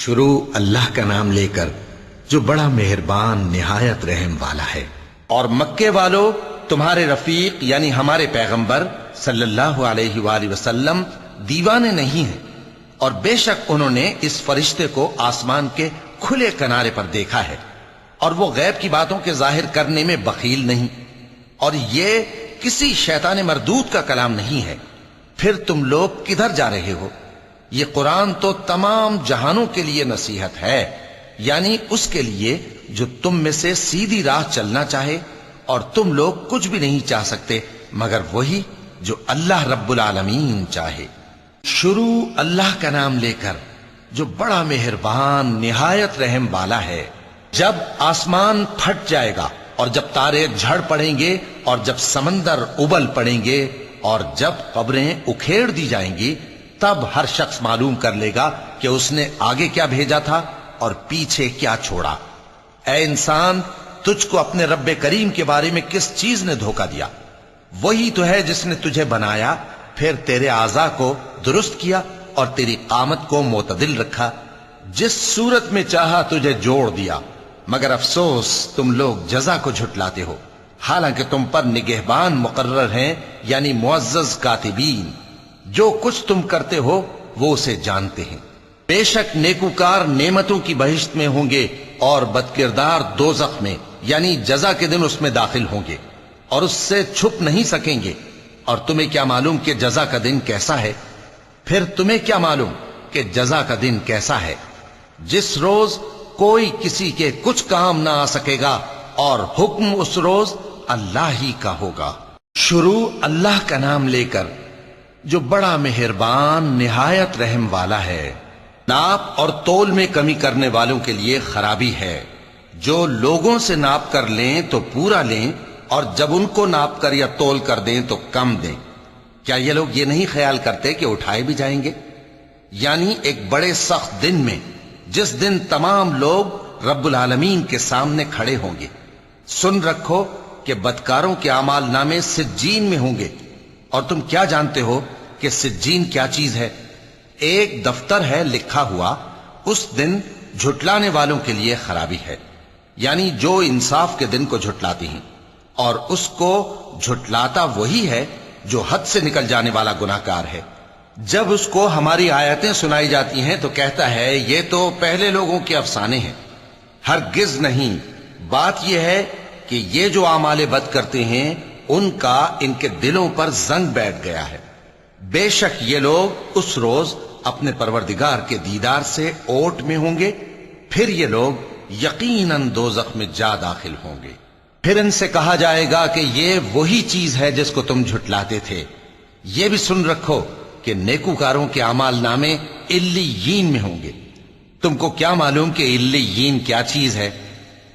شروع اللہ کا نام لے کر جو بڑا مہربان نہایت رحم والا ہے۔ اور مکے والو تمہارے رفیق یعنی ہمارے پیغمبر صلی اللہ علیہ وآلہ وسلم دیوانے نہیں ہیں، اور بے شک انہوں نے اس فرشتے کو آسمان کے کھلے کنارے پر دیکھا ہے، اور وہ غیب کی باتوں کے ظاہر کرنے میں بخیل نہیں، اور یہ کسی شیطان مردود کا کلام نہیں ہے۔ پھر تم لوگ کدھر جا رہے ہو؟ یہ قرآن تو تمام جہانوں کے لیے نصیحت ہے، یعنی اس کے لیے جو تم میں سے سیدھی راہ چلنا چاہے، اور تم لوگ کچھ بھی نہیں چاہ سکتے مگر وہی جو اللہ رب العالمین چاہے۔ شروع اللہ کا نام لے کر جو بڑا مہربان نہایت رحم والا ہے۔ جب آسمان پھٹ جائے گا، اور جب تارے جھڑ پڑیں گے، اور جب سمندر ابل پڑیں گے، اور جب قبریں اکھیڑ دی جائیں گی، تب ہر شخص معلوم کر لے گا کہ اس نے آگے کیا بھیجا تھا اور پیچھے کیا چھوڑا۔ اے انسان، تجھ کو اپنے رب کریم کے بارے میں کس چیز نے دھوکہ دیا؟ وہی تو ہے جس نے تجھے بنایا، پھر تیرے اعضاء کو درست کیا اور تیری قامت کو معتدل رکھا، جس صورت میں چاہا تجھے جوڑ دیا، مگر افسوس تم لوگ جزا کو جھٹلاتے ہو، حالانکہ تم پر نگہبان مقرر ہیں، یعنی معزز کاتبین۔ جو کچھ تم کرتے ہو وہ اسے جانتے ہیں۔ بے شک نیکوکار نعمتوں کی بہشت میں ہوں گے، اور بدکردار دوزخ میں، یعنی جزا کے دن اس میں داخل ہوں گے، اور اس سے چھپ نہیں سکیں گے۔ اور تمہیں کیا معلوم کہ جزا کا دن کیسا ہے؟ پھر تمہیں کیا معلوم کہ جزا کا دن کیسا ہے؟ جس روز کوئی کسی کے کچھ کام نہ آ سکے گا، اور حکم اس روز اللہ ہی کا ہوگا۔ شروع اللہ کا نام لے کر جو بڑا مہربان نہایت رحم والا ہے۔ ناپ اور تول میں کمی کرنے والوں کے لیے خرابی ہے۔ جو لوگوں سے ناپ کر لیں تو پورا لیں، اور جب ان کو ناپ کر یا تول کر دیں تو کم دیں۔ کیا یہ لوگ یہ نہیں خیال کرتے کہ اٹھائے بھی جائیں گے؟ یعنی ایک بڑے سخت دن میں، جس دن تمام لوگ رب العالمین کے سامنے کھڑے ہوں گے۔ سن رکھو کہ بدکاروں کے اعمال نامے سجین میں ہوں گے، اور تم کیا جانتے ہو کہ سجین کیا چیز ہے؟ ایک دفتر ہے لکھا ہوا، اس دن جھٹلانے والوں کے لیے خرابی ہے، یعنی جو انصاف کے دن کو جھٹلاتی ہیں، اور اس کو جھٹلاتا وہی ہے جو حد سے نکل جانے والا گناہ گار ہے۔ جب اس کو ہماری آیتیں سنائی جاتی ہیں تو کہتا ہے یہ تو پہلے لوگوں کے افسانے ہیں۔ ہرگز نہیں، بات یہ ہے کہ یہ جو اعمال بد کرتے ہیں ان کا ان کے دلوں پر زنگ بیٹھ گیا ہے۔ بے شک یہ لوگ اس روز اپنے پروردگار کے دیدار سے اوٹ میں ہوں گے، پھر یہ لوگ یقیناً دوزخ میں جا داخل ہوں گے۔ پھر ان سے کہا جائے گا کہ یہ وہی چیز ہے جس کو تم جھٹلاتے تھے۔ یہ بھی سن رکھو کہ نیکوکاروں کے اعمال نامے علیین میں ہوں گے۔ تم کو کیا معلوم کہ علیین کیا چیز ہے؟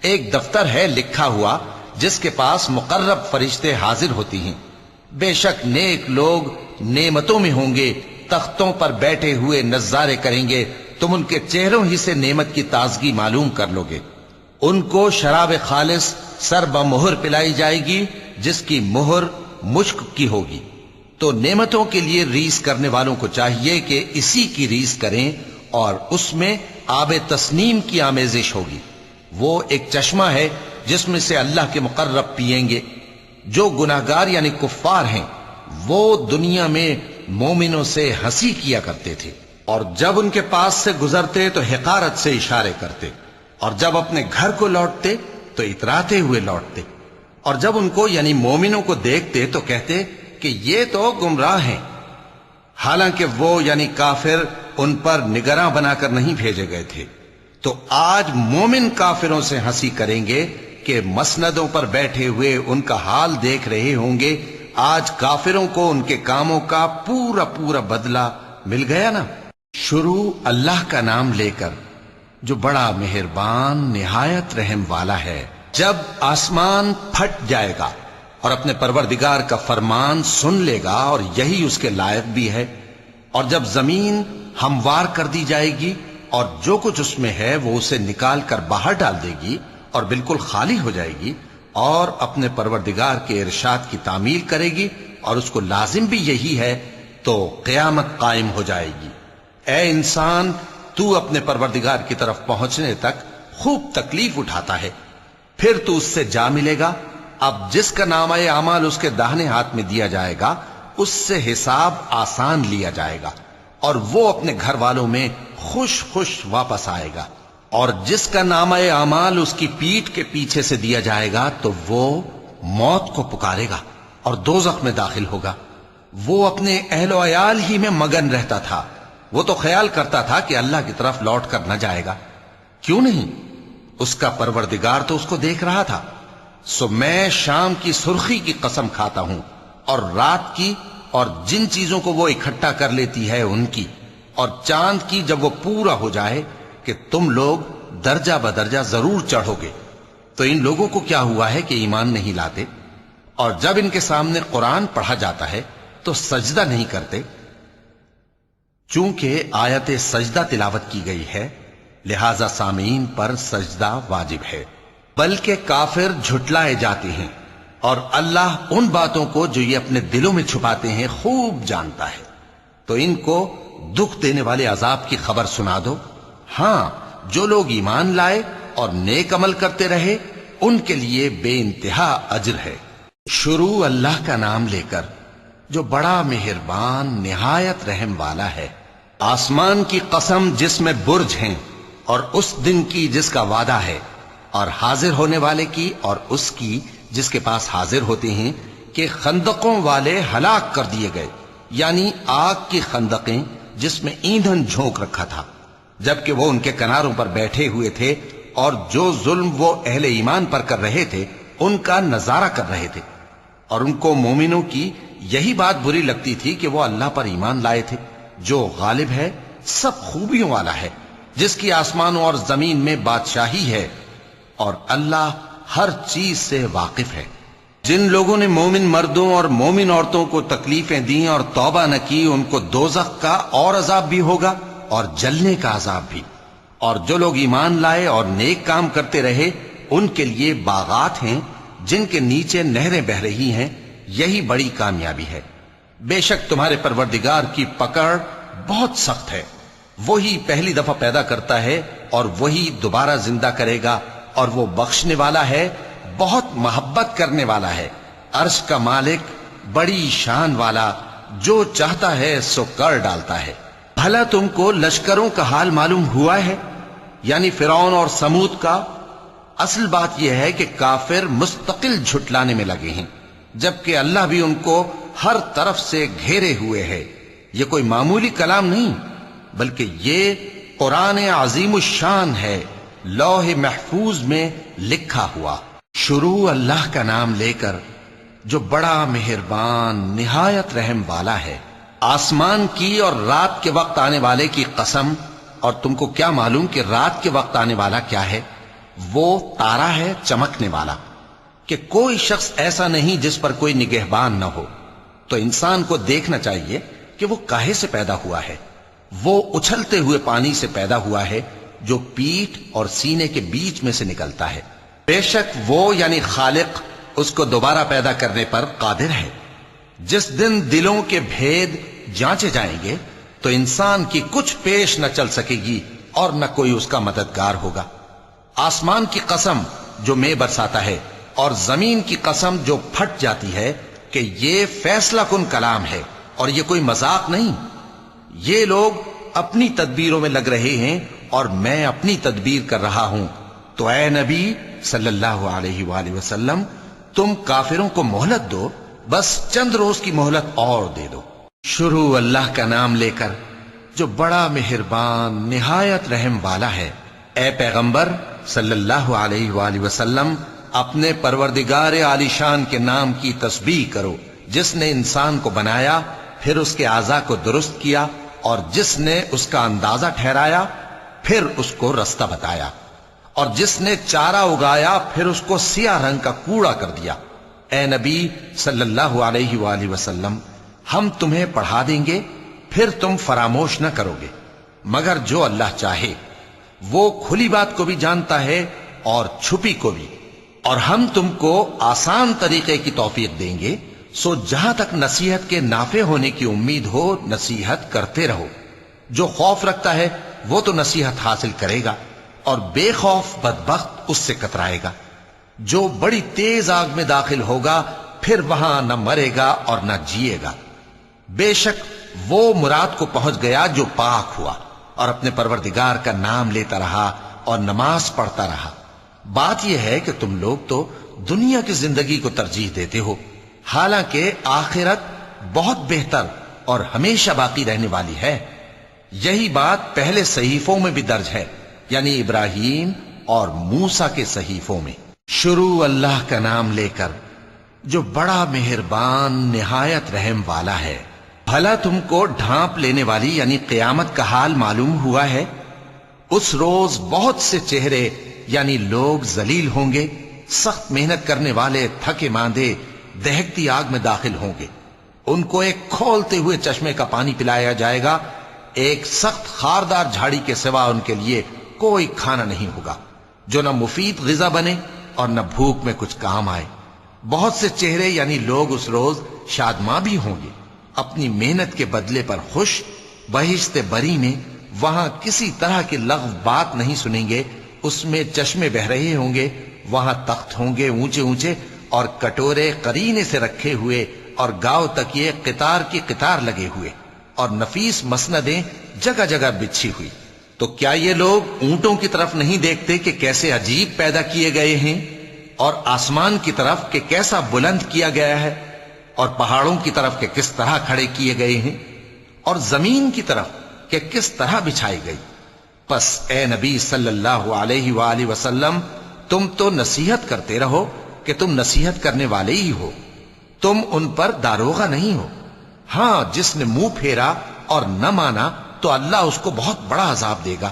ایک دفتر ہے لکھا ہوا جس کے پاس مقرب فرشتے حاضر ہوتی ہیں۔ بے شک نیک لوگ نعمتوں میں ہوں گے، تختوں پر بیٹھے ہوئے نظارے کریں گے، تم ان کے چہروں ہی سے نعمت کی تازگی معلوم کر لو گے۔ ان کو شراب خالص سر بمہر پلائی جائے گی، جس کی مہر مشک کی ہوگی۔ تو نعمتوں کے لیے ریس کرنے والوں کو چاہیے کہ اسی کی ریس کریں، اور اس میں آب تسنیم کی آمیزش ہوگی۔ وہ ایک چشمہ ہے جس میں سے اللہ کے مقرب پیئیں گے۔ جو گناہگار یعنی کفار ہیں وہ دنیا میں مومنوں سے ہنسی کیا کرتے تھے، اور جب ان کے پاس سے گزرتے تو حقارت سے اشارے کرتے، اور جب اپنے گھر کو لوٹتے تو اتراتے ہوئے لوٹتے، اور جب ان کو یعنی مومنوں کو دیکھتے تو کہتے کہ یہ تو گمراہ ہیں، حالانکہ وہ یعنی کافر ان پر نگراں بنا کر نہیں بھیجے گئے تھے۔ تو آج مومن کافروں سے ہنسی کریں گے کہ مسندوں پر بیٹھے ہوئے ان کا حال دیکھ رہے ہوں گے۔ آج کافروں کو ان کے کاموں کا پورا پورا بدلہ مل گیا نا۔ شروع اللہ کا نام لے کر جو بڑا مہربان نہایت رحم والا ہے۔ جب آسمان پھٹ جائے گا اور اپنے پروردگار کا فرمان سن لے گا، اور یہی اس کے لائق بھی ہے، اور جب زمین ہموار کر دی جائے گی اور جو کچھ اس میں ہے وہ اسے نکال کر باہر ڈال دے گی اور بالکل خالی ہو جائے گی، اور اپنے پروردگار کے ارشاد کی تعمیل کرے گی، اور اس کو لازم بھی یہی ہے، تو قیامت قائم ہو جائے گی۔ اے انسان، تو اپنے پروردگار کی طرف پہنچنے تک خوب تکلیف اٹھاتا ہے، پھر تو اس سے جا ملے گا۔ اب جس کا نامہ اعمال اس کے داہنے ہاتھ میں دیا جائے گا اس سے حساب آسان لیا جائے گا اور وہ اپنے گھر والوں میں خوش خوش واپس آئے گا، اور جس کا نامہ اعمال اس کی پیٹھ کے پیچھے سے دیا جائے گا تو وہ موت کو پکارے گا اور دوزخ میں داخل ہوگا۔ وہ اپنے اہل و عیال ہی میں مگن رہتا تھا، وہ تو خیال کرتا تھا کہ اللہ کی طرف لوٹ کر نہ جائے گا، کیوں نہیں؟ اس کا پروردگار تو اس کو دیکھ رہا تھا۔ سو میں شام کی سرخی کی قسم کھاتا ہوں اور رات کی اور جن چیزوں کو وہ اکٹھا کر لیتی ہے ان کی، اور چاند کی جب وہ پورا ہو جائے کہ تم لوگ درجہ بدرجہ ضرور چڑھو گے۔ تو ان لوگوں کو کیا ہوا ہے کہ ایمان نہیں لاتے، اور جب ان کے سامنے قرآن پڑھا جاتا ہے تو سجدہ نہیں کرتے؟ چونکہ آیت سجدہ تلاوت کی گئی ہے لہذا سامعین پر سجدہ واجب ہے، بلکہ کافر جھٹلائے جاتے ہیں، اور اللہ ان باتوں کو جو یہ اپنے دلوں میں چھپاتے ہیں خوب جانتا ہے۔ تو ان کو دکھ دینے والے عذاب کی خبر سنا دو۔ ہاں، جو لوگ ایمان لائے اور نیک عمل کرتے رہے ان کے لیے بے انتہا اجر ہے۔ شروع اللہ کا نام لے کر جو بڑا مہربان نہایت رحم والا ہے۔ آسمان کی قسم جس میں برج ہیں، اور اس دن کی جس کا وعدہ ہے، اور حاضر ہونے والے کی اور اس کی جس کے پاس حاضر ہوتے ہیں، کہ خندقوں والے ہلاک کر دیے گئے، یعنی آگ کی خندقیں جس میں ایندھن جھونک رکھا تھا، جبکہ وہ ان کے کناروں پر بیٹھے ہوئے تھے اور جو ظلم وہ اہل ایمان پر کر رہے تھے ان کا نظارہ کر رہے تھے، اور ان کو مومنوں کی یہی بات بری لگتی تھی کہ وہ اللہ پر ایمان لائے تھے جو غالب ہے، سب خوبیوں والا ہے، جس کی آسمانوں اور زمین میں بادشاہی ہے، اور اللہ ہر چیز سے واقف ہے۔ جن لوگوں نے مومن مردوں اور مومن عورتوں کو تکلیفیں دیں اور توبہ نہ کی ان کو دوزخ کا اور عذاب بھی ہوگا اور جلنے کا عذاب بھی، اور جو لوگ ایمان لائے اور نیک کام کرتے رہے ان کے لیے باغات ہیں جن کے نیچے نہریں بہ رہی ہیں، یہی بڑی کامیابی ہے۔ بے شک تمہارے پروردگار کی پکڑ بہت سخت ہے، وہی پہلی دفعہ پیدا کرتا ہے اور وہی دوبارہ زندہ کرے گا، اور وہ بخشنے والا ہے، بہت محبت کرنے والا ہے، عرش کا مالک، بڑی شان والا، جو چاہتا ہے سو کر ڈالتا ہے۔ بھلا تم کو لشکروں کا حال معلوم ہوا ہے، یعنی فرعون اور سمود کا؟ اصل بات یہ ہے کہ کافر مستقل جھٹلانے میں لگے ہیں، جبکہ اللہ بھی ان کو ہر طرف سے گھیرے ہوئے ہے۔ یہ کوئی معمولی کلام نہیں بلکہ یہ قرآن عظیم الشان ہے، لوح محفوظ میں لکھا ہوا۔ شروع اللہ کا نام لے کر جو بڑا مہربان نہایت رحم والا ہے۔ آسمان کی اور رات کے وقت آنے والے کی قسم، اور تم کو کیا معلوم کہ رات کے وقت آنے والا کیا ہے؟ وہ تارا ہے چمکنے والا، کہ کوئی شخص ایسا نہیں جس پر کوئی نگہبان نہ ہو۔ تو انسان کو دیکھنا چاہیے کہ وہ کاہے سے پیدا ہوا ہے۔ وہ اچھلتے ہوئے پانی سے پیدا ہوا ہے جو پیٹھ اور سینے کے بیچ میں سے نکلتا ہے۔ بے شک وہ یعنی خالق اس کو دوبارہ پیدا کرنے پر قادر ہے۔ جس دن دلوں کے بھید جانچے جائیں گے تو انسان کی کچھ پیش نہ چل سکے گی اور نہ کوئی اس کا مددگار ہوگا۔ آسمان کی قسم جو مے برساتا ہے، اور زمین کی قسم جو پھٹ جاتی ہے، کہ یہ فیصلہ کن کلام ہے اور یہ کوئی مذاق نہیں۔ یہ لوگ اپنی تدبیروں میں لگ رہے ہیں اور میں اپنی تدبیر کر رہا ہوں۔ تو اے نبی صلی اللہ علیہ وآلہ وسلم، تم کافروں کو مہلت دو، بس چند روز کی مہلت اور دے دو۔ شروع اللہ کا نام لے کر جو بڑا مہربان نہایت رحم والا ہے۔ اے پیغمبر صلی اللہ علیہ وآلہ وسلم، اپنے پروردگار عالی شان کے نام کی تسبیح کرو، جس نے انسان کو بنایا، پھر اس کے اعضاء کو درست کیا، اور جس نے اس کا اندازہ ٹھہرایا، پھر اس کو رستہ بتایا، اور جس نے چارہ اگایا، پھر اس کو سیاہ رنگ کا کوڑا کر دیا۔ اے نبی صلی اللہ علیہ وآلہ وسلم، ہم تمہیں پڑھا دیں گے، پھر تم فراموش نہ کرو گے، مگر جو اللہ چاہے۔ وہ کھلی بات کو بھی جانتا ہے اور چھپی کو بھی، اور ہم تم کو آسان طریقے کی توفیق دیں گے، سو جہاں تک نصیحت کے نافع ہونے کی امید ہو نصیحت کرتے رہو۔ جو خوف رکھتا ہے وہ تو نصیحت حاصل کرے گا، اور بے خوف بدبخت اس سے کترائے گا۔ جو بڑی تیز آگ میں داخل ہوگا پھر وہاں نہ مرے گا اور نہ جیے گا۔ بے شک وہ مراد کو پہنچ گیا جو پاک ہوا اور اپنے پروردگار کا نام لیتا رہا اور نماز پڑھتا رہا۔ بات یہ ہے کہ تم لوگ تو دنیا کی زندگی کو ترجیح دیتے ہو، حالانکہ آخرت بہت بہتر اور ہمیشہ باقی رہنے والی ہے۔ یہی بات پہلے صحیفوں میں بھی درج ہے، یعنی ابراہیم اور موسیٰ کے صحیفوں میں۔ شروع اللہ کا نام لے کر جو بڑا مہربان نہایت رحم والا ہے۔ بھلا تم کو ڈھانپ لینے والی یعنی قیامت کا حال معلوم ہوا ہے؟ اس روز بہت سے چہرے یعنی لوگ ذلیل ہوں گے، سخت محنت کرنے والے تھکے ماندے دہکتی آگ میں داخل ہوں گے۔ ان کو ایک کھولتے ہوئے چشمے کا پانی پلایا جائے گا، ایک سخت خاردار جھاڑی کے سوا ان کے لیے کوئی کھانا نہیں ہوگا جو نہ مفید غذا بنے اور نہ بھوک میں کچھ کام آئے۔ بہت سے چہرے یعنی لوگ اس روز شادماں بھی ہوں گے، اپنی محنت کے بدلے پر خوش، بہشت بری میں وہاں کسی طرح کی لغو بات نہیں سنیں گے۔ اس میں چشمے بہ رہے ہوں گے، وہاں تخت ہوں گے اونچے اونچے اور کٹورے قرینے سے رکھے ہوئے، اور گاؤ تک یہ قطار کی قطار لگے ہوئے، اور نفیس مسندیں جگہ جگہ بچھی ہوئی۔ تو کیا یہ لوگ اونٹوں کی طرف نہیں دیکھتے کہ کیسے عجیب پیدا کیے گئے ہیں، اور آسمان کی طرف کہ کیسا بلند کیا گیا ہے، اور پہاڑوں کی طرف کہ کس طرح کھڑے کیے گئے ہیں، اور زمین کی طرف کہ کس طرح بچھائی گئی؟ پس اے نبی صلی اللہ علیہ وآلہ وسلم، تم تو نصیحت کرتے رہو کہ تم نصیحت کرنے والے ہی ہو، تم ان پر داروغہ نہیں ہو۔ ہاں، جس نے منہ پھیرا اور نہ مانا تو اللہ اس کو بہت بڑا عذاب دے گا۔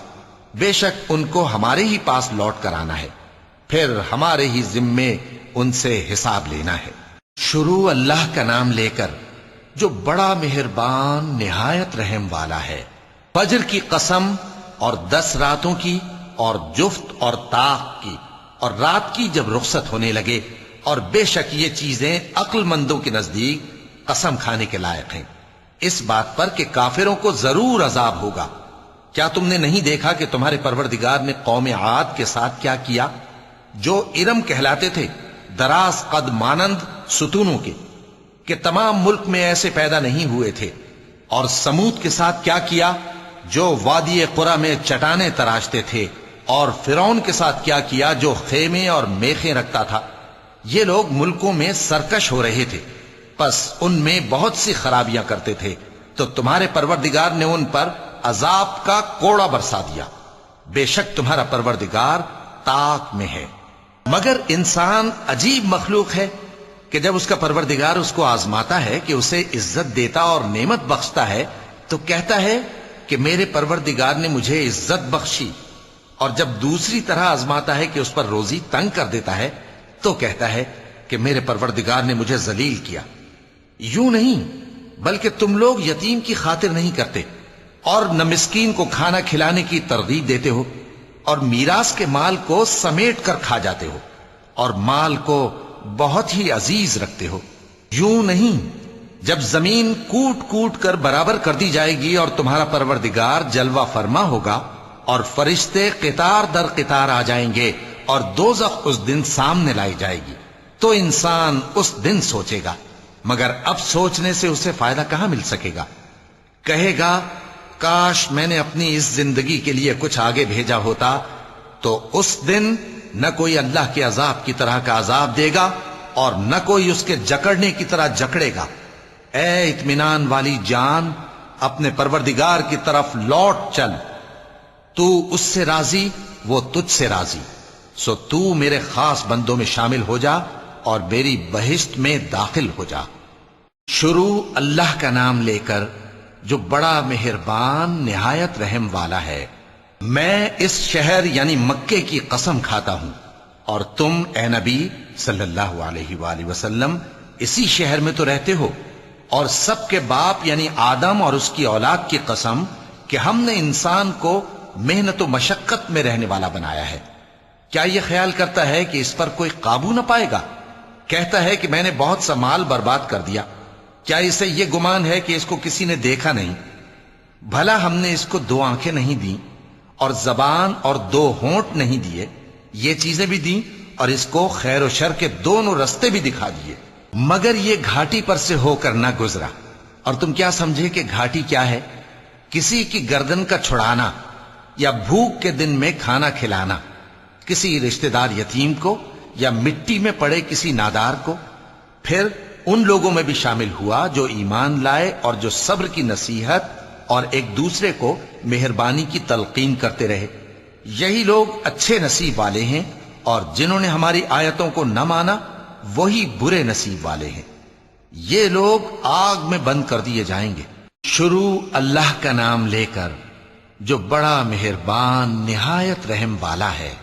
بے شک ان کو ہمارے ہی پاس لوٹ کر آنا ہے، پھر ہمارے ہی ذمے ان سے حساب لینا ہے۔ شروع اللہ کا نام لے کر جو بڑا مہربان نہایت رحم والا ہے۔ فجر کی قسم اور 10 راتوں کی اور جفت اور طاق کی اور رات کی جب رخصت ہونے لگے، اور بے شک یہ چیزیں عقل مندوں کے نزدیک قسم کھانے کے لائق ہیں، اس بات پر کہ کافروں کو ضرور عذاب ہوگا۔ کیا تم نے نہیں دیکھا کہ تمہارے پروردگار نے قوم عاد کے ساتھ کیا کیا، جو ارم کہلاتے تھے، دراز قد مانند ستونوں کے، کہ تمام ملک میں ایسے پیدا نہیں ہوئے تھے؟ اور سمود کے ساتھ کیا کیا، جو وادی قرا میں چٹانیں تراشتے تھے؟ اور فرعون کے ساتھ کیا کیا، جو خیمے اور میخیں رکھتا تھا؟ یہ لوگ ملکوں میں سرکش ہو رہے تھے، پس ان میں بہت سی خرابیاں کرتے تھے، تو تمہارے پروردگار نے ان پر عذاب کا کوڑا برسا دیا۔ بے شک تمہارا پروردگار طاق میں ہے۔ مگر انسان عجیب مخلوق ہے کہ جب اس کا پروردگار اس کو آزماتا ہے کہ اسے عزت دیتا اور نعمت بخشتا ہے تو کہتا ہے کہ میرے پروردگار نے مجھے عزت بخشی، اور جب دوسری طرح آزماتا ہے کہ اس پر روزی تنگ کر دیتا ہے تو کہتا ہے کہ میرے پروردگار نے مجھے ذلیل کیا۔ یوں نہیں، بلکہ تم لوگ یتیم کی خاطر نہیں کرتے، اور نہ مسکین کو کھانا کھلانے کی ترغیب دیتے ہو، اور میراث کے مال کو سمیٹ کر کھا جاتے ہو، اور مال کو بہت ہی عزیز رکھتے ہو۔ یوں نہیں، جب زمین کوٹ کوٹ کر برابر کر دی جائے گی اور تمہارا پروردگار جلوہ فرما ہوگا، اور فرشتے قطار در قطار آ جائیں گے، اور دوزخ اس دن سامنے لائی جائے گی، تو انسان اس دن سوچے گا، مگر اب سوچنے سے اسے فائدہ کہاں مل سکے گا؟ کہے گا کاش میں نے اپنی اس زندگی کے لیے کچھ آگے بھیجا ہوتا، تو اس دن نہ کوئی اللہ کے عذاب کی طرح کا عذاب دے گا اور نہ کوئی اس کے جکڑنے کی طرح جکڑے گا۔ اے اطمینان والی جان، اپنے پروردگار کی طرف لوٹ چل، تو اس سے راضی، وہ تجھ سے راضی، سو تو میرے خاص بندوں میں شامل ہو جا اور میری بہشت میں داخل ہو جا۔ شروع اللہ کا نام لے کر جو بڑا مہربان نہایت رحم والا ہے۔ میں اس شہر یعنی مکے کی قسم کھاتا ہوں، اور تم اے نبی صلی اللہ علیہ وآلہ وسلم اسی شہر میں تو رہتے ہو، اور سب کے باپ یعنی آدم اور اس کی اولاد کی قسم کہ ہم نے انسان کو محنت و مشقت میں رہنے والا بنایا ہے۔ کیا یہ خیال کرتا ہے کہ اس پر کوئی قابو نہ پائے گا؟ کہتا ہے کہ میں نے بہت سا مال برباد کر دیا۔ کیا اسے یہ گمان ہے کہ اس کو کسی نے دیکھا نہیں؟ بھلا ہم نے اس کو 2 آنکھیں نہیں دیں، اور زبان اور 2 ہونٹ نہیں دیے، یہ چیزیں بھی دیں، اور اس کو خیر و شر کے دونوں رستے بھی دکھا دیے، مگر یہ گھاٹی پر سے ہو کر نہ گزرا۔ اور تم کیا سمجھے کہ گھاٹی کیا ہے؟ کسی کی گردن کا چھڑانا، یا بھوک کے دن میں کھانا کھلانا، کسی رشتہ دار یتیم کو، یا مٹی میں پڑے کسی نادار کو۔ پھر ان لوگوں میں بھی شامل ہوا جو ایمان لائے اور جو صبر کی نصیحت اور ایک دوسرے کو مہربانی کی تلقین کرتے رہے، یہی لوگ اچھے نصیب والے ہیں، اور جنہوں نے ہماری آیتوں کو نہ مانا وہی برے نصیب والے ہیں، یہ لوگ آگ میں بند کر دیے جائیں گے۔ شروع اللہ کا نام لے کر جو بڑا مہربان نہایت رحم والا ہے۔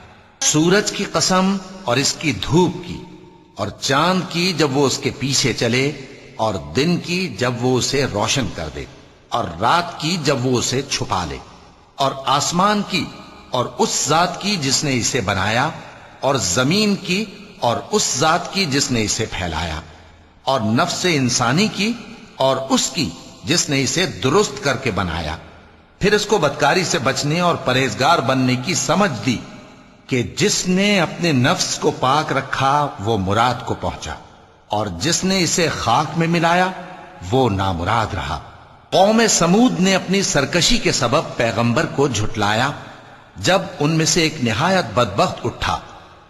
سورج کی قسم اور اس کی دھوپ کی، اور چاند کی جب وہ اس کے پیچھے چلے، اور دن کی جب وہ اسے روشن کر دے، اور رات کی جب وہ اسے چھپا لے، اور آسمان کی اور اس ذات کی جس نے اسے بنایا، اور زمین کی اور اس ذات کی جس نے اسے پھیلایا، اور نفس انسانی کی اور اس کی جس نے اسے درست کر کے بنایا، پھر اس کو بدکاری سے بچنے اور پرہیزگار بننے کی سمجھ دی کہ جس نے اپنے نفس کو پاک رکھا وہ مراد کو پہنچا، اور جس نے اسے خاک میں ملایا وہ نامراد رہا۔ قوم سمود نے اپنی سرکشی کے سبب پیغمبر کو جھٹلایا۔ جب ان میں سے ایک نہایت بدبخت اٹھا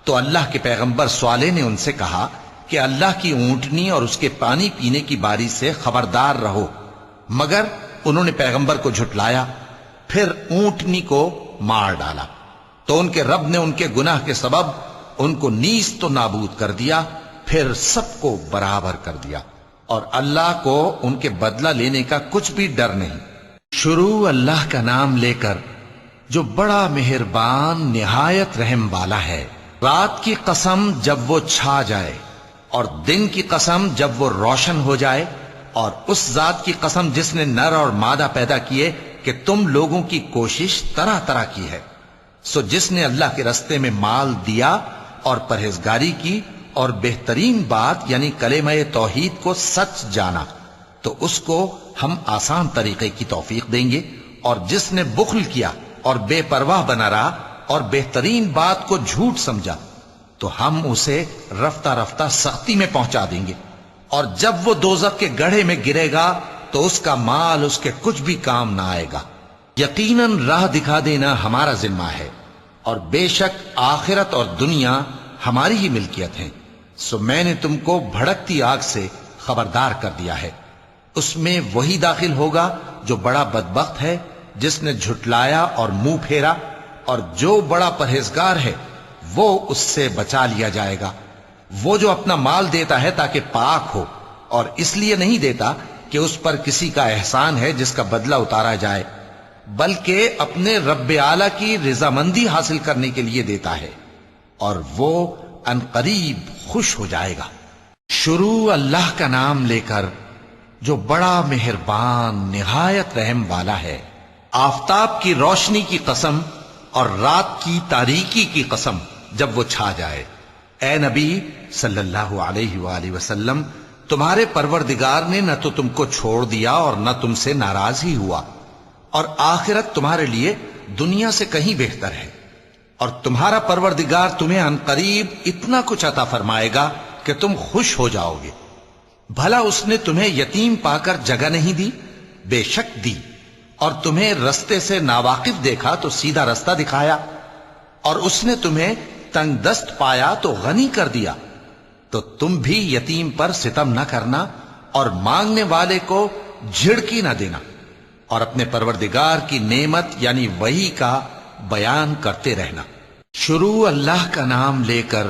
تو اللہ کے پیغمبر صالح نے ان سے کہا کہ اللہ کی اونٹنی اور اس کے پانی پینے کی باری سے خبردار رہو، مگر انہوں نے پیغمبر کو جھٹلایا، پھر اونٹنی کو مار ڈالا، تو ان کے رب نے ان کے گناہ کے سبب ان کو نیست و نابود کر دیا، پھر سب کو برابر کر دیا، اور اللہ کو ان کے بدلہ لینے کا کچھ بھی ڈر نہیں۔ شروع اللہ کا نام لے کر جو بڑا مہربان نہایت رحم والا ہے۔ رات کی قسم جب وہ چھا جائے، اور دن کی قسم جب وہ روشن ہو جائے، اور اس ذات کی قسم جس نے نر اور مادہ پیدا کیے کہ تم لوگوں کی کوشش طرح طرح کی ہے۔ سو جس نے اللہ کے رستے میں مال دیا اور پرہیزگاری کی اور بہترین بات یعنی کلمہ توحید کو سچ جانا، تو اس کو ہم آسان طریقے کی توفیق دیں گے، اور جس نے بخل کیا اور بے پرواہ بنا رہا اور بہترین بات کو جھوٹ سمجھا، تو ہم اسے رفتہ رفتہ سختی میں پہنچا دیں گے، اور جب وہ دوزخ کے گڑھے میں گرے گا تو اس کا مال اس کے کچھ بھی کام نہ آئے گا۔ یقیناً راہ دکھا دینا ہمارا ذمہ ہے، اور بے شک آخرت اور دنیا ہماری ہی ملکیت ہیں، سو میں نے تم کو بھڑکتی آگ سے خبردار کر دیا ہے، اس میں وہی داخل ہوگا جو بڑا بدبخت ہے، جس نے جھٹلایا اور منہ پھیرا، اور جو بڑا پرہیزگار ہے وہ اس سے بچا لیا جائے گا۔ وہ جو اپنا مال دیتا ہے تاکہ پاک ہو، اور اس لیے نہیں دیتا کہ اس پر کسی کا احسان ہے جس کا بدلہ اتارا جائے، بلکہ اپنے رب اعلیٰ کی رضامندی حاصل کرنے کے لیے دیتا ہے، اور وہ عنقریب خوش ہو جائے گا۔ شروع اللہ کا نام لے کر جو بڑا مہربان نہایت رحم والا ہے۔ آفتاب کی روشنی کی قسم اور رات کی تاریکی کی قسم جب وہ چھا جائے۔ اے نبی صلی اللہ علیہ وآلہ وسلم، تمہارے پروردگار نے نہ تو تم کو چھوڑ دیا اور نہ تم سے ناراض ہی ہوا، اور آخرت تمہارے لیے دنیا سے کہیں بہتر ہے، اور تمہارا پروردگار تمہیں عنقریب اتنا کچھ عطا فرمائے گا کہ تم خوش ہو جاؤ گے۔ بھلا اس نے تمہیں یتیم پا کر جگہ نہیں دی؟ بے شک دی، اور تمہیں رستے سے ناواقف دیکھا تو سیدھا رستہ دکھایا، اور اس نے تمہیں تنگ دست پایا تو غنی کر دیا، تو تم بھی یتیم پر ستم نہ کرنا اور مانگنے والے کو جھڑکی نہ دینا، اور اپنے پروردگار کی نعمت یعنی وحی کا بیان کرتے رہنا۔ شروع اللہ کا نام لے کر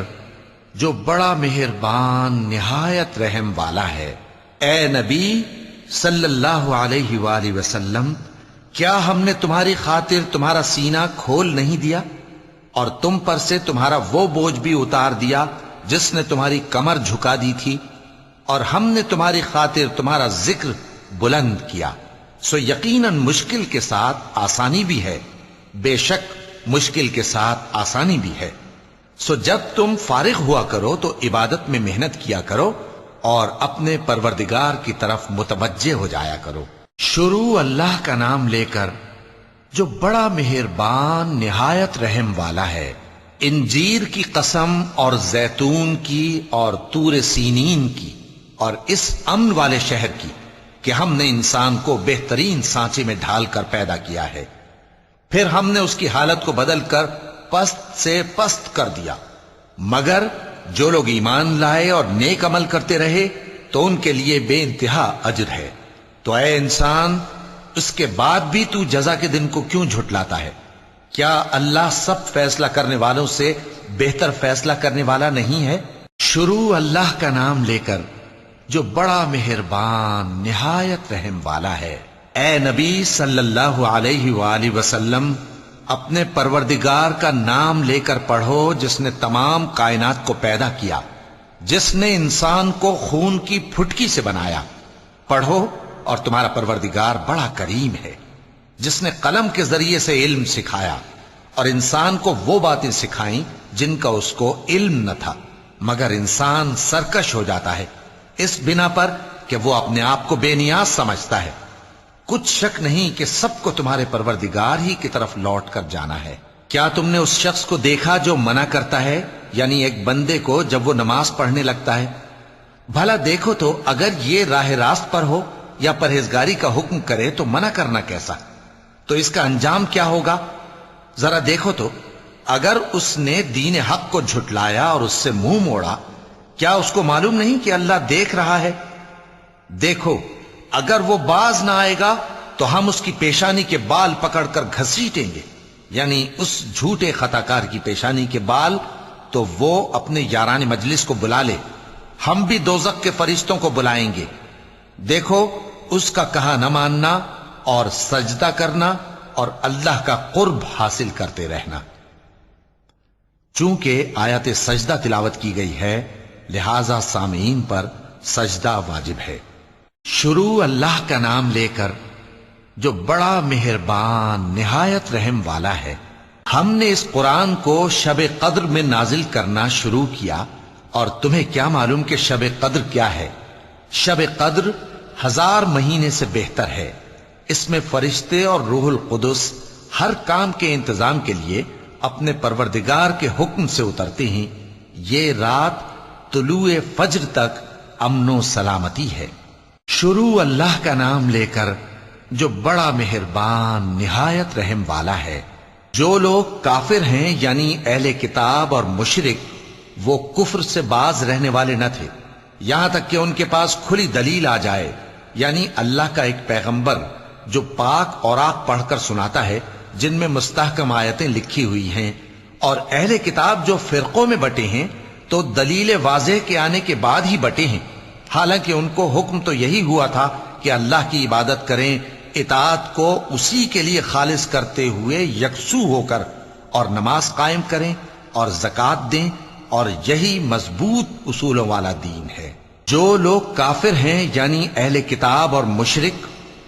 جو بڑا مہربان نہایت رحم والا ہے۔ اے نبی صلی اللہ علیہ وآلہ وسلم، کیا ہم نے تمہاری خاطر تمہارا سینہ کھول نہیں دیا، اور تم پر سے تمہارا وہ بوجھ بھی اتار دیا جس نے تمہاری کمر جھکا دی تھی، اور ہم نے تمہاری خاطر تمہارا ذکر بلند کیا، سو یقیناً مشکل کے ساتھ آسانی بھی ہے، بے شک مشکل کے ساتھ آسانی بھی ہے۔ سو جب تم فارغ ہوا کرو تو عبادت میں محنت کیا کرو، اور اپنے پروردگار کی طرف متوجہ ہو جایا کرو۔ شروع اللہ کا نام لے کر جو بڑا مہربان نہایت رحم والا ہے۔ انجیر کی قسم اور زیتون کی اور طور سینین کی اور اس امن والے شہر کی کہ ہم نے انسان کو بہترین سانچے میں ڈھال کر پیدا کیا ہے، پھر ہم نے اس کی حالت کو بدل کر پست سے پست کر دیا، مگر جو لوگ ایمان لائے اور نیک عمل کرتے رہے تو ان کے لیے بے انتہا اجر ہے۔ تو اے انسان، اس کے بعد بھی تو جزا کے دن کو کیوں جھٹلاتا ہے؟ کیا اللہ سب فیصلہ کرنے والوں سے بہتر فیصلہ کرنے والا نہیں ہے؟ شروع اللہ کا نام لے کر جو بڑا مہربان نہایت رحم والا ہے۔ اے نبی صلی اللہ علیہ وآلہ وسلم، اپنے پروردگار کا نام لے کر پڑھو جس نے تمام کائنات کو پیدا کیا، جس نے انسان کو خون کی پھٹکی سے بنایا۔ پڑھو اور تمہارا پروردگار بڑا کریم ہے، جس نے قلم کے ذریعے سے علم سکھایا اور انسان کو وہ باتیں سکھائیں جن کا اس کو علم نہ تھا، مگر انسان سرکش ہو جاتا ہے اس بنا پر کہ وہ اپنے آپ کو بے نیاز سمجھتا ہے۔ کچھ شک نہیں کہ سب کو تمہارے پروردگار ہی کی طرف لوٹ کر جانا ہے۔ کیا تم نے اس شخص کو دیکھا جو منع کرتا ہے، یعنی ایک بندے کو جب وہ نماز پڑھنے لگتا ہے؟ بھلا دیکھو تو اگر یہ راہ راست پر ہو یا پرہیزگاری کا حکم کرے تو منع کرنا کیسا؟ تو اس کا انجام کیا ہوگا؟ ذرا دیکھو تو اگر اس نے دین حق کو جھٹلایا اور اس سے منہ موڑا، کیا اس کو معلوم نہیں کہ اللہ دیکھ رہا ہے؟ دیکھو، اگر وہ باز نہ آئے گا تو ہم اس کی پیشانی کے بال پکڑ کر گھسیٹیں گے، یعنی اس جھوٹے خطا کار کی پیشانی کے بال، تو وہ اپنے یاران مجلس کو بلا لے، ہم بھی دوزخ کے فرشتوں کو بلائیں گے۔ دیکھو، اس کا کہا نہ ماننا اور سجدہ کرنا اور اللہ کا قرب حاصل کرتے رہنا۔ چونکہ آیت سجدہ تلاوت کی گئی ہے لہذا سامعین پر سجدہ واجب ہے۔ شروع اللہ کا نام لے کر جو بڑا مہربان نہایت رحم والا ہے۔ ہم نے اس قرآن کو شب قدر میں نازل کرنا شروع کیا، اور تمہیں کیا معلوم کہ شب قدر کیا ہے؟ شب قدر 1000 مہینے سے بہتر ہے۔ اس میں فرشتے اور روح القدس ہر کام کے انتظام کے لیے اپنے پروردگار کے حکم سے اترتے ہیں۔ یہ رات طلوع فجر تک امن و سلامتی ہے۔ شروع اللہ کا نام لے کر جو بڑا مہربان نہایت رحم والا ہے۔ جو لوگ کافر ہیں یعنی اہل کتاب اور مشرک، وہ کفر سے باز رہنے والے نہ تھے یہاں تک کہ ان کے پاس کھلی دلیل آ جائے، یعنی اللہ کا ایک پیغمبر جو پاک اوراق پڑھ کر سناتا ہے جن میں مستحکم آیتیں لکھی ہوئی ہیں، اور اہل کتاب جو فرقوں میں بٹے ہیں تو دلیل واضح کے آنے کے بعد ہی بٹے ہیں، حالانکہ ان کو حکم تو یہی ہوا تھا کہ اللہ کی عبادت کریں، اطاعت کو اسی کے لیے خالص کرتے ہوئے یکسو ہو کر، اور نماز قائم کریں اور زکوٰۃ دیں، اور یہی مضبوط اصولوں والا دین ہے۔ جو لوگ کافر ہیں یعنی اہل کتاب اور مشرک،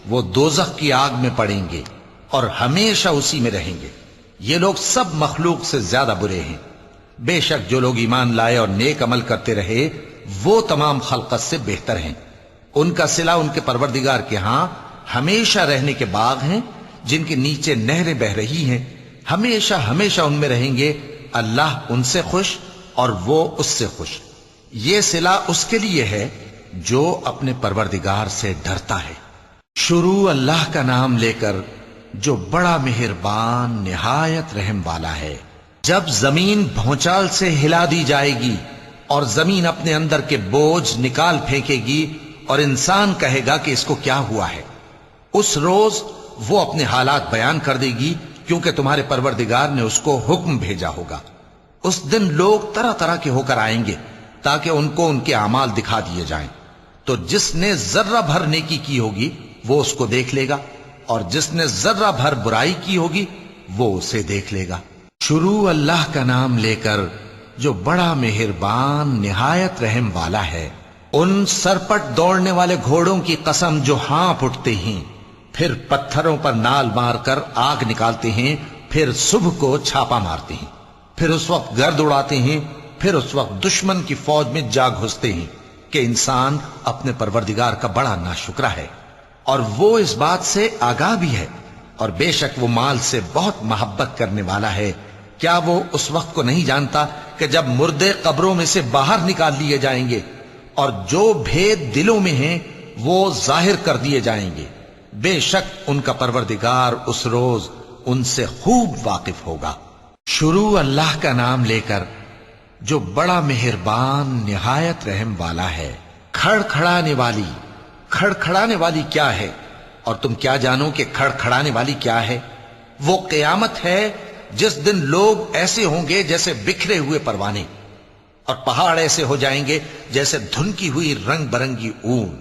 وہ دوزخ کی آگ میں پڑیں گے اور ہمیشہ اسی میں رہیں گے۔ یہ لوگ سب مخلوق سے زیادہ برے ہیں۔ بے شک جو لوگ ایمان لائے اور نیک عمل کرتے رہے وہ تمام خلقت سے بہتر ہیں۔ ان کا صلہ ان کے پروردگار کے ہاں ہمیشہ رہنے کے باغ ہیں جن کے نیچے نہریں بہ رہی ہیں، ہمیشہ ہمیشہ ان میں رہیں گے۔ اللہ ان سے خوش اور وہ اس سے خوش۔ یہ صلہ اس کے لیے ہے جو اپنے پروردگار سے ڈرتا ہے۔ شروع اللہ کا نام لے کر جو بڑا مہربان نہایت رحم والا ہے۔ جب زمین بھونچال سے ہلا دی جائے گی اور زمین اپنے اندر کے بوجھ نکال پھینکے گی اور انسان کہے گا کہ اس کو کیا ہوا ہے، اس روز وہ اپنے حالات بیان کر دے گی، کیونکہ تمہارے پروردگار نے اس کو حکم بھیجا ہوگا۔ اس دن لوگ طرح طرح کے ہو کر آئیں گے تاکہ ان کو ان کے اعمال دکھا دیے جائیں، تو جس نے ذرہ بھر نیکی کی ہوگی وہ اس کو دیکھ لے گا، اور جس نے ذرہ بھر برائی کی ہوگی وہ اسے دیکھ لے گا۔ شروع اللہ کا نام لے کر جو بڑا مہربان نہایت رحم والا ہے۔ ان سرپٹ دوڑنے والے گھوڑوں کی قسم جو ہانپ اٹھتے ہیں، پھر پتھروں پر نال مار کر آگ نکالتے ہیں، پھر صبح کو چھاپا مارتے ہیں، پھر اس وقت گرد اڑاتے ہیں، پھر اس وقت دشمن کی فوج میں جا گھستے ہیں کہ انسان اپنے پروردگار کا بڑا ناشکرا ہے، اور وہ اس بات سے آگاہ بھی ہے، اور بے شک وہ مال سے بہت محبت کرنے والا ہے۔ کیا وہ اس وقت کو نہیں جانتا کہ جب مردے قبروں میں سے باہر نکال لیے جائیں گے اور جو بھید دلوں میں ہیں وہ ظاہر کر دیے جائیں گے، بے شک ان کا پروردگار اس روز ان سے خوب واقف ہوگا۔ شروع اللہ کا نام لے کر جو بڑا مہربان نہایت رحم والا ہے۔ کھڑکھڑانے والی، کھڑکھڑانے والی کیا ہے؟ اور تم کیا جانو کہ کھڑکھڑانے والی کیا ہے؟ وہ قیامت ہے جس دن لوگ ایسے ہوں گے جیسے بکھرے ہوئے پروانے، اور پہاڑ ایسے ہو جائیں گے جیسے دھنکی ہوئی رنگ برنگی اون۔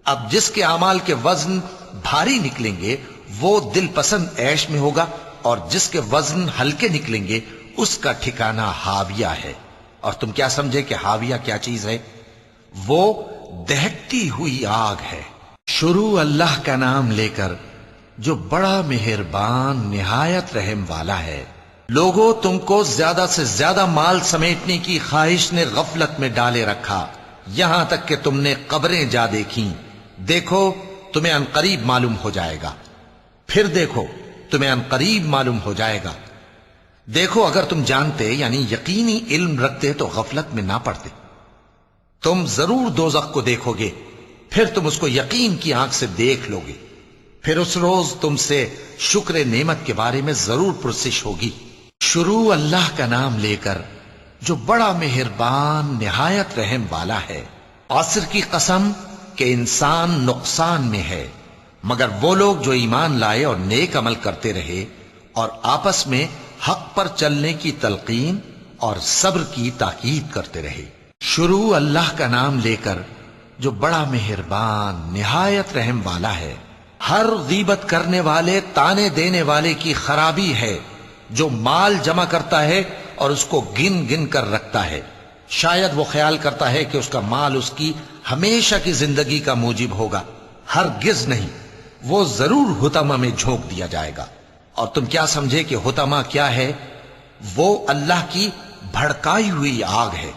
اب جس کے اعمال کے وزن بھاری نکلیں گے وہ دل پسند عیش میں ہوگا، اور جس کے وزن ہلکے نکلیں گے اس کا ٹھکانہ ہاویہ ہے۔ اور تم کیا سمجھے کہ ہاویہ کیا چیز ہے؟ وہ دہکتی ہوئی آگ ہے۔ شروع اللہ کا نام لے کر جو بڑا مہربان نہایت رحم والا ہے۔ لوگوں، تم کو زیادہ سے زیادہ مال سمیٹنے کی خواہش نے غفلت میں ڈالے رکھا، یہاں تک کہ تم نے قبریں جا دیکھیں۔ دیکھو تمہیں عنقریب معلوم ہو جائے گا، پھر دیکھو تمہیں عنقریب معلوم ہو جائے گا۔ دیکھو اگر تم جانتے یعنی یقینی علم رکھتے تو غفلت میں نہ پڑتے۔ تم ضرور دوزخ کو دیکھو گے، پھر تم اس کو یقین کی آنکھ سے دیکھ لو گے، پھر اس روز تم سے شکر نعمت کے بارے میں ضرور پرسش ہوگی۔ شروع اللہ کا نام لے کر جو بڑا مہربان نہایت رحم والا ہے۔ عصر کی قسم کہ انسان نقصان میں ہے مگر وہ لوگ جو ایمان لائے اور نیک عمل کرتے رہے اور آپس میں حق پر چلنے کی تلقین اور صبر کی تاکید کرتے رہے۔ شروع اللہ کا نام لے کر جو بڑا مہربان نہایت رحم والا ہے۔ ہر غیبت کرنے والے تانے دینے والے کی خرابی ہے جو مال جمع کرتا ہے اور اس کو گن گن کر رکھتا ہے، شاید وہ خیال کرتا ہے کہ اس کا مال اس کی ہمیشہ کی زندگی کا موجب ہوگا، ہرگز نہیں، وہ ضرور حطمہ میں جھونک دیا جائے گا۔ اور تم کیا سمجھے کہ حطمہ کیا ہے؟ وہ اللہ کی بھڑکائی ہوئی آگ ہے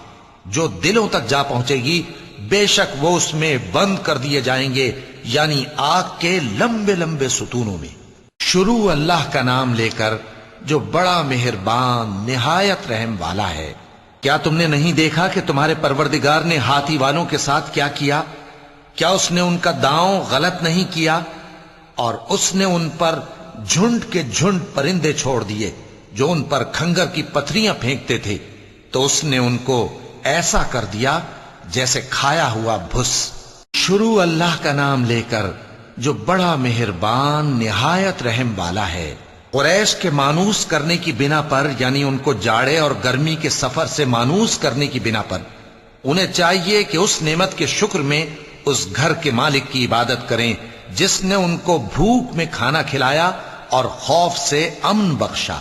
جو دلوں تک جا پہنچے گی، بے شک وہ اس میں بند کر دیے جائیں گے، یعنی آگ کے لمبے لمبے ستونوں میں۔ شروع اللہ کا نام لے کر جو بڑا مہربان نہایت رحم والا ہے۔ کیا تم نے نہیں دیکھا کہ تمہارے پروردگار نے ہاتھی والوں کے ساتھ کیا کیا؟ کیا اس نے ان کا داؤں غلط نہیں کیا؟ اور اس نے ان پر جھنڈ کے جھنڈ پرندے چھوڑ دیے جو ان پر کھنگر کی پتھریاں پھینکتے تھے، تو اس نے ان کو ایسا کر دیا جیسے کھایا ہوا بھس۔ شروع اللہ کا نام لے کر جو بڑا مہربان نہایت رحم والا ہے۔ قریش کے مانوس کرنے کی بنا پر، یعنی ان کو جاڑے اور گرمی کے سفر سے مانوس کرنے کی بنا پر، انہیں چاہیے کہ اس نعمت کے شکر میں اس گھر کے مالک کی عبادت کریں جس نے ان کو بھوک میں کھانا کھلایا اور خوف سے امن بخشا۔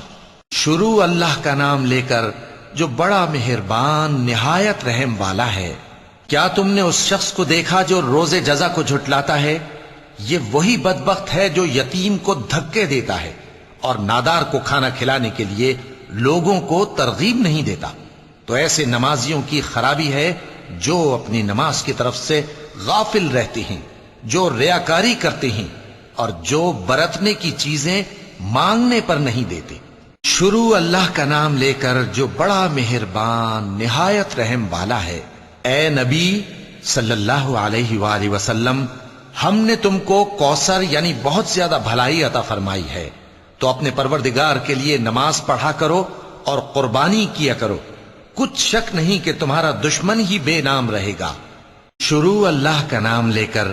شروع اللہ کا نام لے کر جو بڑا مہربان نہایت رحم والا ہے۔ کیا تم نے اس شخص کو دیکھا جو روز جزا کو جھٹلاتا ہے؟ یہ وہی بدبخت ہے جو یتیم کو دھکے دیتا ہے اور نادار کو کھانا کھلانے کے لیے لوگوں کو ترغیب نہیں دیتا۔ تو ایسے نمازیوں کی خرابی ہے جو اپنی نماز کی طرف سے غافل رہتے ہیں، جو ریاکاری کرتے ہیں اور جو برتنے کی چیزیں مانگنے پر نہیں دیتے۔ شروع اللہ کا نام لے کر جو بڑا مہربان نہایت رحم والا ہے۔ اے نبی صلی اللہ علیہ وآلہ وسلم، ہم نے تم کو کوثر یعنی بہت زیادہ بھلائی عطا فرمائی ہے، تو اپنے پروردگار کے لیے نماز پڑھا کرو اور قربانی کیا کرو، کچھ شک نہیں کہ تمہارا دشمن ہی بے نام رہے گا۔ شروع اللہ کا نام لے کر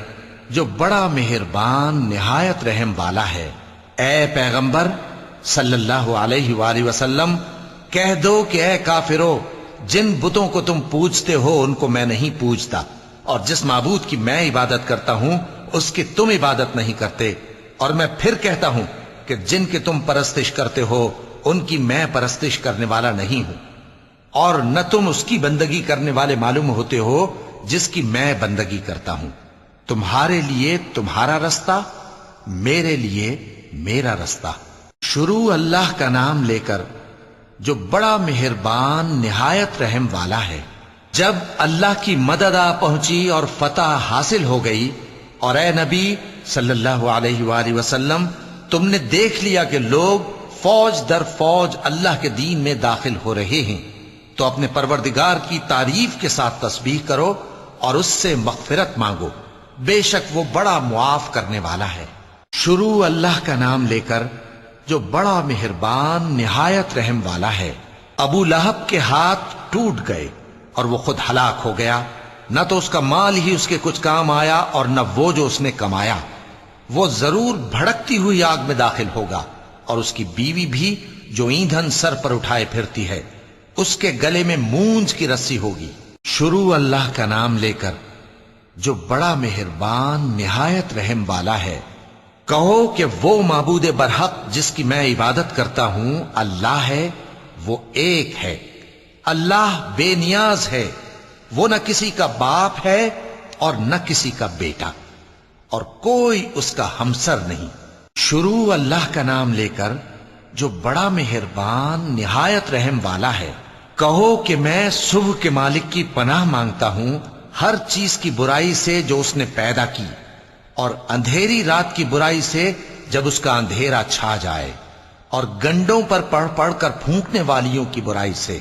جو بڑا مہربان نہایت رحم والا ہے۔ اے پیغمبر صلی اللہ علیہ وآلہ وسلم، کہہ دو کہ اے کافرو، جن بتوں کو تم پوجتے ہو ان کو میں نہیں پوجتا، اور جس معبود کی میں عبادت کرتا ہوں اس کی تم عبادت نہیں کرتے، اور میں پھر کہتا ہوں کہ جن کی تم پرستش کرتے ہو ان کی میں پرستش کرنے والا نہیں ہوں، اور نہ تم اس کی بندگی کرنے والے معلوم ہوتے ہو جس کی میں بندگی کرتا ہوں۔ تمہارے لیے تمہارا رستہ، میرے لیے میرا رستہ۔ شروع اللہ کا نام لے کر جو بڑا مہربان نہایت رحم والا ہے۔ جب اللہ کی مدد آ پہنچی اور فتح حاصل ہو گئی، اور اے نبی صلی اللہ علیہ وآلہ وسلم تم نے دیکھ لیا کہ لوگ فوج در فوج اللہ کے دین میں داخل ہو رہے ہیں، تو اپنے پروردگار کی تعریف کے ساتھ تسبیح کرو اور اس سے مغفرت مانگو، بے شک وہ بڑا معاف کرنے والا ہے۔ شروع اللہ کا نام لے کر جو بڑا مہربان نہایت رحم والا ہے۔ ابو لہب کے ہاتھ ٹوٹ گئے اور وہ خود ہلاک ہو گیا، نہ تو اس کا مال ہی اس کے کچھ کام آیا اور نہ وہ جو اس نے کمایا۔ وہ ضرور بھڑکتی ہوئی آگ میں داخل ہوگا، اور اس کی بیوی بھی جو ایندھن سر پر اٹھائے پھرتی ہے، اس کے گلے میں مونج کی رسی ہوگی۔ شروع اللہ کا نام لے کر جو بڑا مہربان نہایت رحم والا ہے۔ کہو کہ وہ معبود برحق جس کی میں عبادت کرتا ہوں اللہ ہے، وہ ایک ہے، اللہ بے نیاز ہے، وہ نہ کسی کا باپ ہے اور نہ کسی کا بیٹا، اور کوئی اس کا ہمسر نہیں۔ شروع اللہ کا نام لے کر جو بڑا مہربان نہایت رحم والا ہے۔ کہو کہ میں صبح کے مالک کی پناہ مانگتا ہوں ہر چیز کی برائی سے جو اس نے پیدا کی، اور اندھیری رات کی برائی سے جب اس کا اندھیرا چھا جائے، اور گنڈوں پر پڑھ پڑھ کر پھونکنے والیوں کی برائی سے،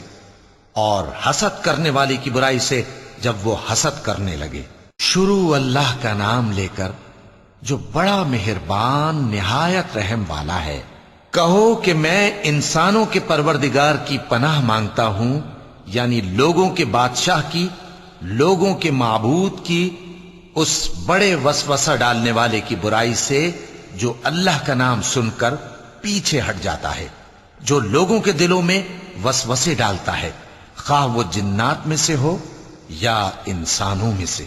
اور حسد کرنے والی کی برائی سے جب وہ حسد کرنے لگے۔ شروع اللہ کا نام لے کر جو بڑا مہربان نہایت رحم والا ہے۔ کہو کہ میں انسانوں کے پروردگار کی پناہ مانگتا ہوں، یعنی لوگوں کے بادشاہ کی، لوگوں کے معبود کی، اس بڑے وسوسہ ڈالنے والے کی برائی سے جو اللہ کا نام سن کر پیچھے ہٹ جاتا ہے، جو لوگوں کے دلوں میں وسوسے ڈالتا ہے، خواہ وہ جنات میں سے ہو یا انسانوں میں سے۔